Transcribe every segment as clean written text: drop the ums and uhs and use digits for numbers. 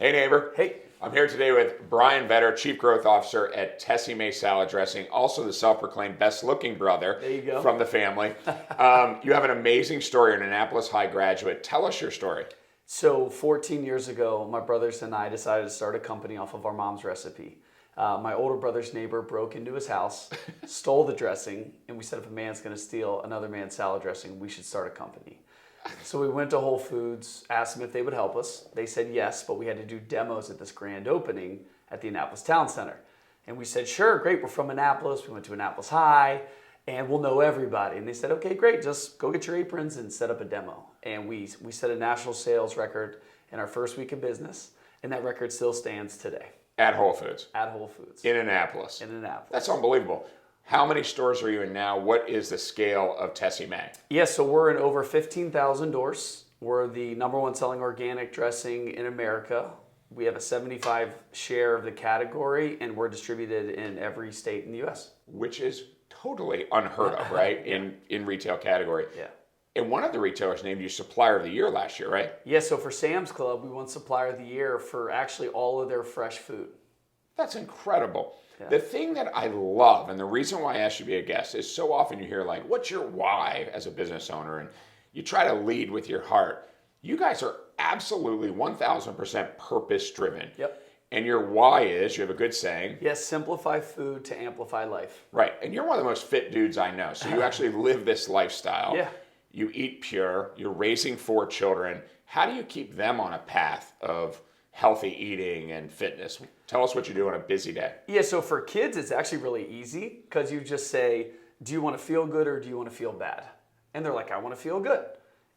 Hey neighbor. Hey. I'm here today with Brian Vetter, Chief Growth Officer at Tessemae Salad Dressing, also the self-proclaimed best-looking brother There you go. from the family. You have an amazing story, an Annapolis High graduate. Tell us your story. So 14 years ago, my brothers and I decided to start a company off of our mom's recipe. My older brother's neighbor broke into his house, stole the dressing, and we said if a man's going to steal another man's salad dressing, we should start a company. So we went to Whole Foods, asked them if they would help us. They said yes, but we had to do demos at this grand opening at the Annapolis Town Center. And we said, sure, great, we're from Annapolis. We went to Annapolis High, and we'll know everybody. And they said, okay, great, just go get your aprons and set up a demo. And we set a national sales record in our first week of business, and that record still stands today. At Whole Foods. At Whole Foods. In Annapolis. In Annapolis. That's unbelievable. How many stores are you in now? What is the scale of Tessemae? Yes, so we're in over 15,000 doors. We're the number one selling organic dressing in America. We have a 75 share of the category, and we're distributed in every state in the U.S. Which is totally unheard of, right? In retail category. Yeah. And one of the retailers named you Supplier of the Year last year, right? Yeah, so for Sam's Club, we won Supplier of the Year for actually all of their fresh food. That's incredible. Yeah. The thing that I love, and the reason why I asked you to be a guest, is so often you hear like, what's your why as a business owner? And you try to lead with your heart. You guys are absolutely 1,000% purpose driven. Yep. And your why is, you have a good saying. Yes, simplify food to amplify life. Right. And you're one of the most fit dudes I know. So you actually live this lifestyle. Yeah. You eat pure. You're raising 4 children. How do you keep them on a path of healthy eating and fitness? Tell us what you do on a busy day. Yeah, so for kids, it's actually really easy because you just say, do you want to feel good or do you want to feel bad? And they're like, I want to feel good.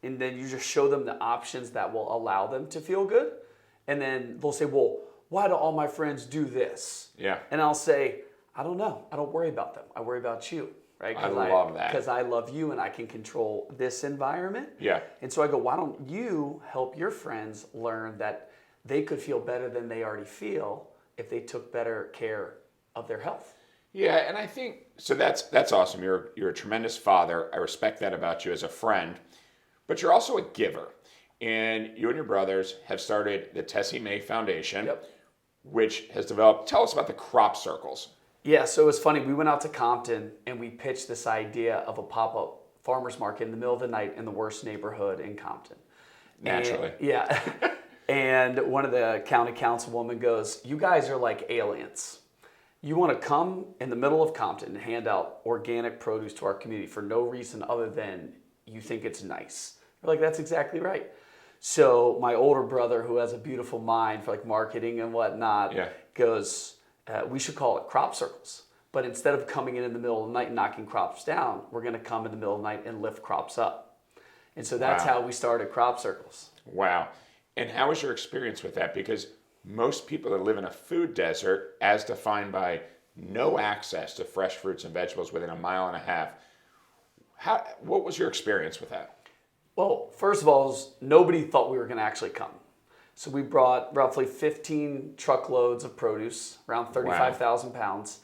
And then you just show them the options that will allow them to feel good. And then they'll say, well, why do all my friends do this? Yeah. And I'll say, I don't know. I don't worry about them. I worry about you. Right? I love that. Because I love you and I can control this environment. Yeah. And so I go, why don't you help your friends learn that they could feel better than they already feel if they took better care of their health? Yeah, and I think, so that's awesome. You're a tremendous father. I respect that about you as a friend. But you're also a giver. And you and your brothers have started the Tessemae Foundation, Yep. which has developed, tell us about the crop circles. Yeah, so it was funny. We went out to Compton and we pitched this idea of a pop-up farmer's market in the middle of the night in the worst neighborhood in Compton. Naturally. And, yeah. And one of the county councilwomen goes, you guys are like aliens. You want to come in the middle of Compton and hand out organic produce to our community for no reason other than you think it's nice. We're like, that's exactly right. So my older brother, who has a beautiful mind for like marketing and whatnot, goes, we should call it crop circles. But instead of coming in the middle of the night and knocking crops down, we're going to come in the middle of the night and lift crops up. And so that's how we started crop circles. Wow. And how was your experience with that? Because most people that live in a food desert, as defined by no access to fresh fruits and vegetables within a mile and a half, what was your experience with that? Well, first of all, nobody thought we were going to actually come. So we brought roughly 15 truckloads of produce, around 35,000 pounds,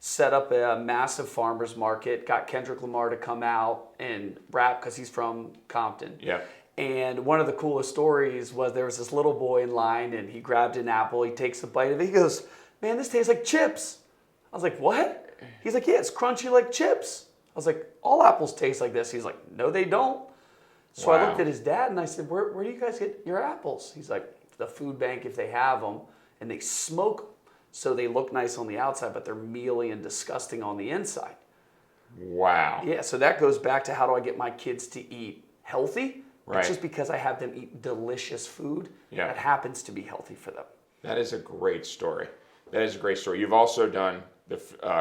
set up a massive farmer's market, got Kendrick Lamar to come out and rap because he's from Compton. Yeah. And one of the coolest stories was there was this little boy in line and he grabbed an apple, he takes a bite of it, he goes, man, this tastes like chips. I was like, what? He's like, yeah, it's crunchy like chips. I was like, all apples taste like this. He's like, no, they don't. So I looked at his dad and I said, where do you guys get your apples? He's like, the food bank if they have them, and they smoke them. So they look nice on the outside, but they're mealy and disgusting on the inside. Wow. Yeah, so that goes back to how do I get my kids to eat healthy? Right. It's just because I have them eat delicious food that happens to be healthy for them. That is a great story. That is a great story. You've also done the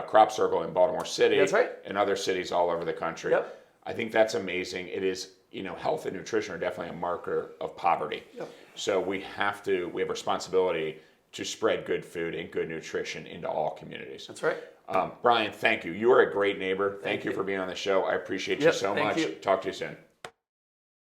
crop circle in Baltimore City. That's right. And other cities all over the country. Yep. I think that's amazing. It is, health and nutrition are definitely a marker of poverty. Yep. So we have responsibility to spread good food and good nutrition into all communities. That's right. Brian, thank you. You are a great neighbor. Thank you for being on the show. I appreciate you so much. You. Talk to you soon.